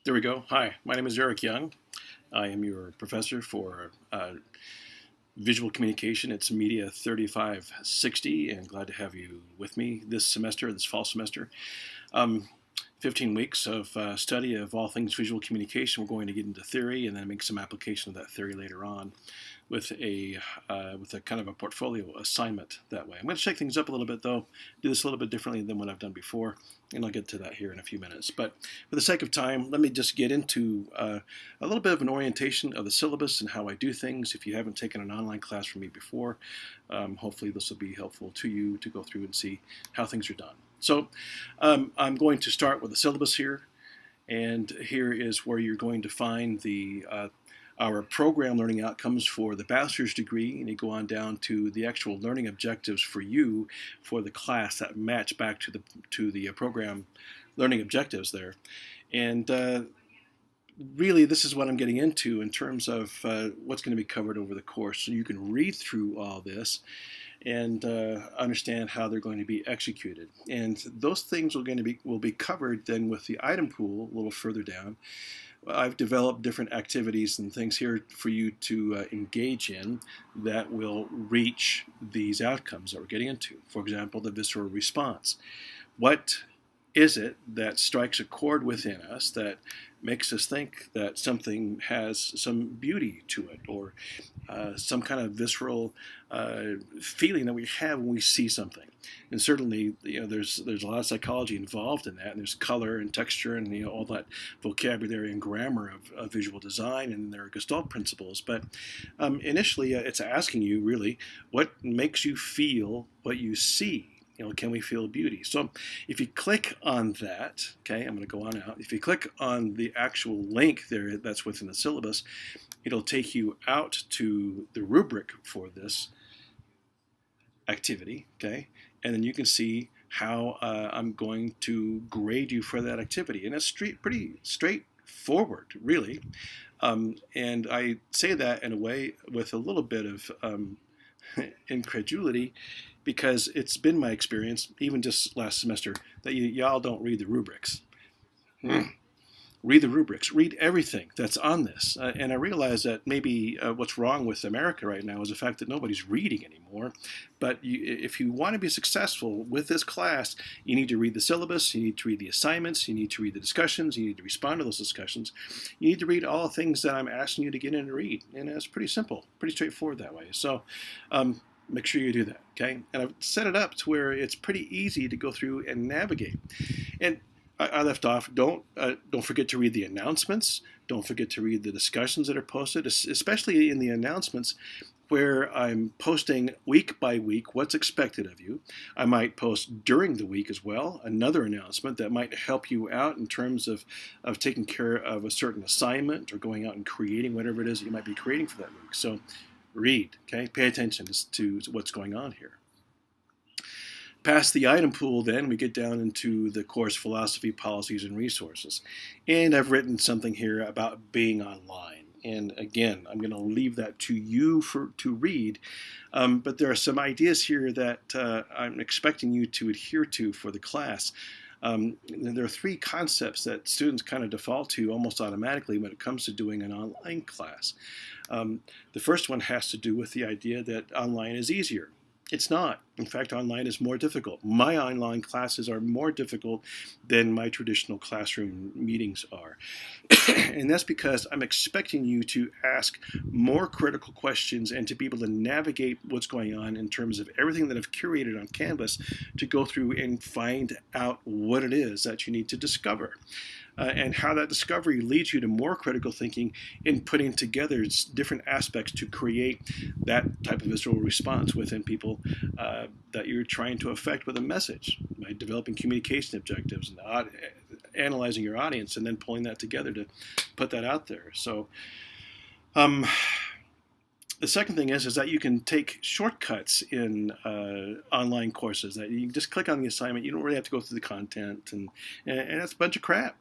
There we go. Hi, my name is Eric Young. I am your professor for visual communication. It's Media 3560, and glad to have you with me this semester, this fall semester. Um, 15 weeks of study of all things visual communication. We're going to get into theory and then make some application of that theory later on with a kind of a portfolio assignment that way. I'm going to shake things up a little bit though, do this a little bit differently than what I've done before, and I'll get to that here in a few minutes. But for the sake of time, let me just get into a little bit of an orientation of the syllabus and how I do things. If you haven't taken an online class from me before, hopefully this will be helpful to you to go through and see how things are done. So I'm going to start with the syllabus here, and here is where you're going to find our program learning outcomes for the bachelor's degree, and you go on down to the actual learning objectives for you for the class that match back to the program learning objectives there. And really, this is what I'm getting into in terms of what's going to be covered over the course. So you can read through all this and understand how they're going to be executed. And those things will be covered then with the item pool a little further down. I've developed different activities and things here for you to engage in that will reach these outcomes that we're getting into. For example, the visceral response. What is it that strikes a chord within us that makes us think that something has some beauty to it, or some kind of visceral feeling that we have when we see something? And certainly, there's a lot of psychology involved in that, and there's color and texture and all that vocabulary and grammar of visual design, and there are Gestalt principles. But initially, it's asking you really what makes you feel what you see. Can we feel beauty? So if you click on that, okay, I'm going to go on out. If you click on the actual link there that's within the syllabus, it'll take you out to the rubric for this activity, okay? And then you can see how I'm going to grade you for that activity. And it's pretty straightforward, really. And I say that in a way with a little bit of incredulity, because it's been my experience, even just last semester, that y'all don't read the rubrics. Read the rubrics, read everything that's on this. And I realize that maybe what's wrong with America right now is the fact that nobody's reading anymore. But if you want to be successful with this class, you need to read the syllabus, you need to read the assignments, you need to read the discussions, you need to respond to those discussions. You need to read all the things that I'm asking you to get in and read. And it's pretty simple, pretty straightforward that way. So make sure you do that, okay? And I've set it up to where it's pretty easy to go through and navigate. And I left off, don't forget to read the announcements. Don't forget to read the discussions that are posted, especially in the announcements where I'm posting week by week what's expected of you. I might post during the week as well, another announcement that might help you out in terms of taking care of a certain assignment or going out and creating whatever it is that you might be creating for that week. So read, okay? Pay attention to what's going on here. Past the item pool, then, we get down into the course philosophy, policies, and resources. And I've written something here about being online. And again, I'm going to leave that to you to read. But there are some ideas here that I'm expecting you to adhere to for the class. There are three concepts that students kind of default to almost automatically when it comes to doing an online class. The first one has to do with the idea that online is easier. It's not. In fact, online is more difficult. My online classes are more difficult than my traditional classroom meetings are. And that's because I'm expecting you to ask more critical questions and to be able to navigate what's going on in terms of everything that I've curated on Canvas to go through and find out what it is that you need to discover. And how that discovery leads you to more critical thinking in putting together different aspects to create that type of visceral response within people that you're trying to affect with a message, by developing communication objectives and analyzing your audience and then pulling that together to put that out there. So the second thing is that you can take shortcuts in online courses, that you can just click on the assignment. You don't really have to go through the content, and that's a bunch of crap.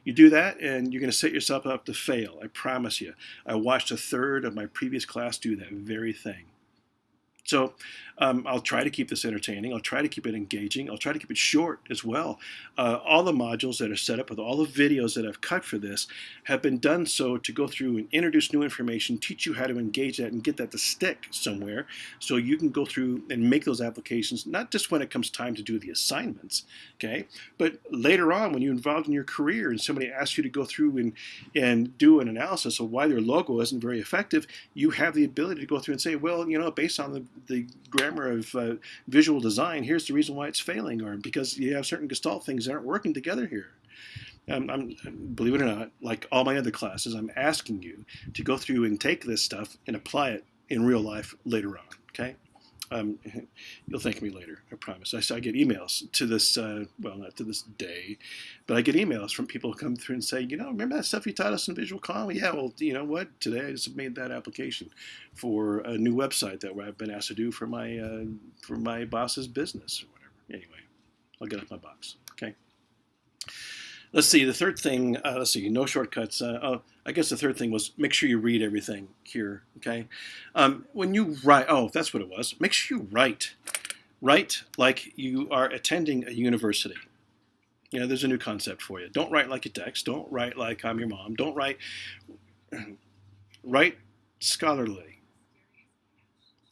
You do that, and you're going to set yourself up to fail. I promise you. I watched a third of my previous class do that very thing. So I'll try to keep this entertaining. I'll try to keep it engaging. I'll try to keep it short as well. All the modules that are set up with all the videos that I've cut for this have been done so to go through and introduce new information, teach you how to engage that and get that to stick somewhere so you can go through and make those applications, not just when it comes time to do the assignments, okay, but later on when you're involved in your career and somebody asks you to go through and do an analysis of why their logo isn't very effective, you have the ability to go through and say, well, based on the grammar of visual design, here's the reason why it's failing, or because you have certain Gestalt things that aren't working together here. Believe it or not, like all my other classes, I'm asking you to go through and take this stuff and apply it in real life later on, okay? You'll thank me later, I promise. I get emails to this, well, not to this day, but I get emails from people who come through and say, remember that stuff you taught us in Visual Comm? Yeah, well, you know what? Today I just made that application for a new website that I've been asked to do for my boss's business or whatever. Anyway, I'll get off my box, okay? Let's see, the third thing, no shortcuts. I guess the third thing was make sure you read everything here, okay? When you write, that's what it was. Make sure you write. Write like you are attending a university. There's a new concept for you. Don't write like a text. Don't write like I'm your mom. Don't write scholarly.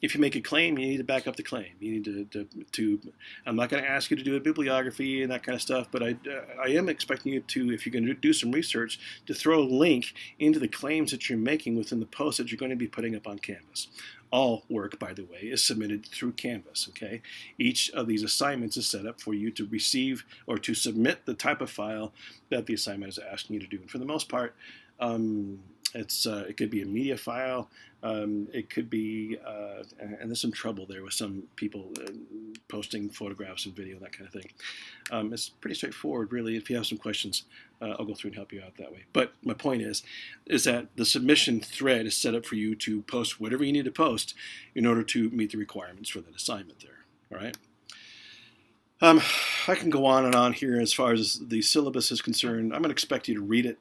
If you make a claim, you need to back up the claim. You need to I'm not going to ask you to do a bibliography and that kind of stuff, but I am expecting you to, if you're going to do some research, to throw a link into the claims that you're making within the post that you're going to be putting up on Canvas. All work, by the way, is submitted through Canvas, okay? Each of these assignments is set up for you to receive or to submit the type of file that the assignment is asking you to do. And for the most part, it could be a media file. It could be, and there's some trouble there with some people posting photographs and video, that kind of thing. It's pretty straightforward, really. If you have some questions, I'll go through and help you out that way. But my point is that the submission thread is set up for you to post whatever you need to post in order to meet the requirements for that assignment there. All right. I can go on and on here as far as the syllabus is concerned. I'm going to expect you to read it.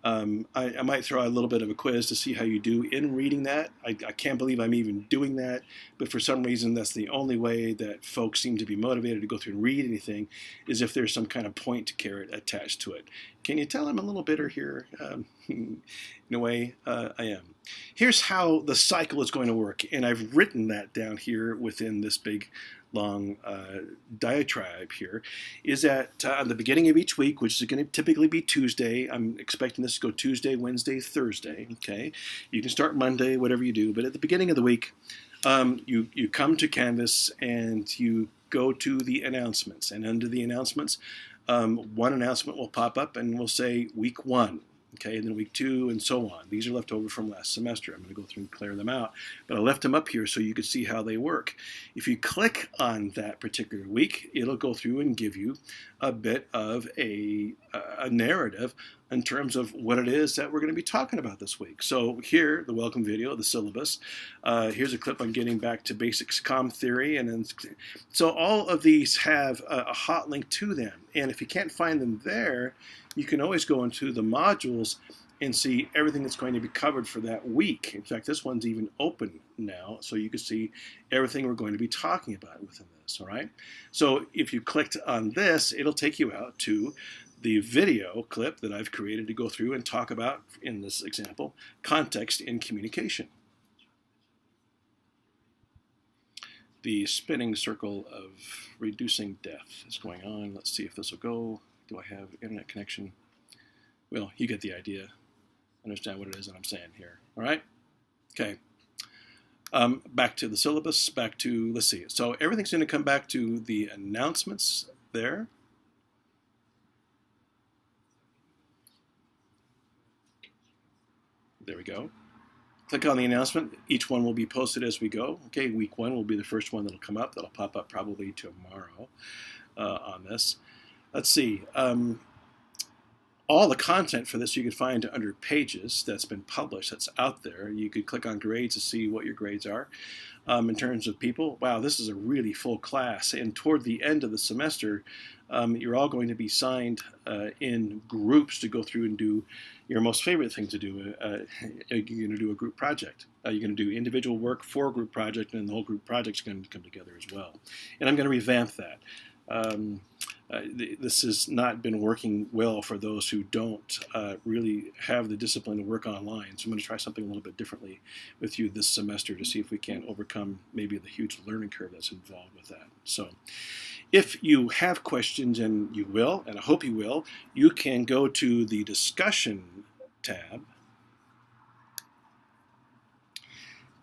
I might throw out a little bit of a quiz to see how you do in reading that. I can't believe I'm even doing that, but for some reason that's the only way that folks seem to be motivated to go through and read anything, is if there's some kind of point carrot attached to it. Can you tell I'm a little bitter here? In a way, I am. Here's how the cycle is going to work, and I've written that down here within this big long diatribe here, is that on the beginning of each week, which is going to typically be Tuesday, I'm expecting this to go Tuesday, Wednesday, Thursday, okay? You can start Monday, whatever you do, but at the beginning of the week, you come to Canvas and you go to the announcements, and under the announcements, one announcement will pop up and we'll say week 1. Okay, and then week 2 and so on. These are left over from last semester. I'm going to go through and clear them out. But I left them up here so you could see how they work. If you click on that particular week, it'll go through and give you a bit of a narrative in terms of what it is that we're going to be talking about this week. So here, the welcome video, the syllabus. Here's a clip on getting back to basics comm theory. And then, so all of these have a hot link to them. And if you can't find them there, you can always go into the modules and see everything that's going to be covered for that week. In fact, this one's even open now, so you can see everything we're going to be talking about within this, all right? So if you clicked on this, it'll take you out to the video clip that I've created to go through and talk about, in this example, context in communication. The spinning circle of reducing death is going on. Let's see if this will go. Do I have internet connection? Well, you get the idea. Understand what it is that I'm saying here. All right? Okay. Back to the syllabus. Back to, let's see. So everything's going to come back to the announcements there. There we go. Click on the announcement. Each one will be posted as we go. Okay, week 1 will be the first one that'll come up. That'll pop up probably tomorrow on this. Let's see. All the content for this you can find under Pages that's been published, that's out there. You could click on grades to see what your grades are. In terms of people, wow, this is a really full class. And toward the end of the semester, you're all going to be signed in groups to go through and do your most favorite thing to do. You're going to do a group project. You're going to do individual work for a group project, and the whole group project is going to come together as well. And I'm going to revamp that. This has not been working well for those who don't really have the discipline to work online. So I'm going to try something a little bit differently with you this semester to see if we can't overcome maybe the huge learning curve that's involved with that. So if you have questions, and you will, and I hope you will, you can go to the discussion tab.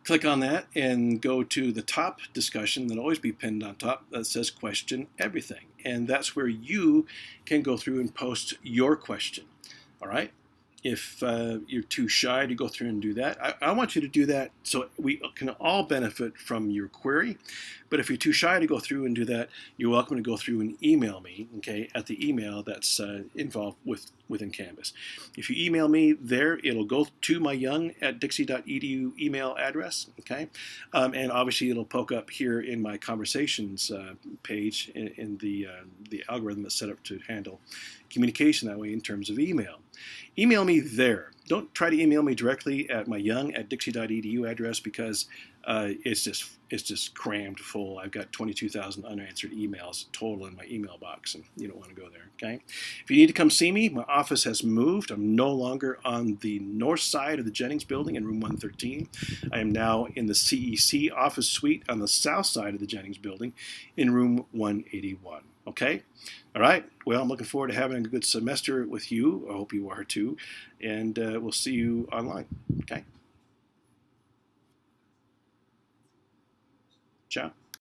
Click on that and go to the top discussion. That'll always be pinned on top. That says question everything. And that's where you can go through and post your question. All right? If you're too shy to go through and do that, I want you to do that so we can all benefit from your query. But if you're too shy to go through and do that, you're welcome to go through and email me, okay, at the email that's involved within Canvas. If you email me there, it'll go to my young@dixie.edu email address, okay? And obviously it'll poke up here in my conversations page in the algorithm that's set up to handle communication that way in terms of email. Email me there. Don't try to email me directly at my young@dixie.edu address, because it's just crammed full. I've got 22,000 unanswered emails total in my email box, and you don't want to go there, okay? If you need to come see me, my office has moved. I'm no longer on the north side of the Jennings building in room 113. I am now in the CEC office suite on the south side of the Jennings building in room 181, okay? All right, well, I'm looking forward to having a good semester with you. I hope you are too, and we'll see you online, okay? Ciao.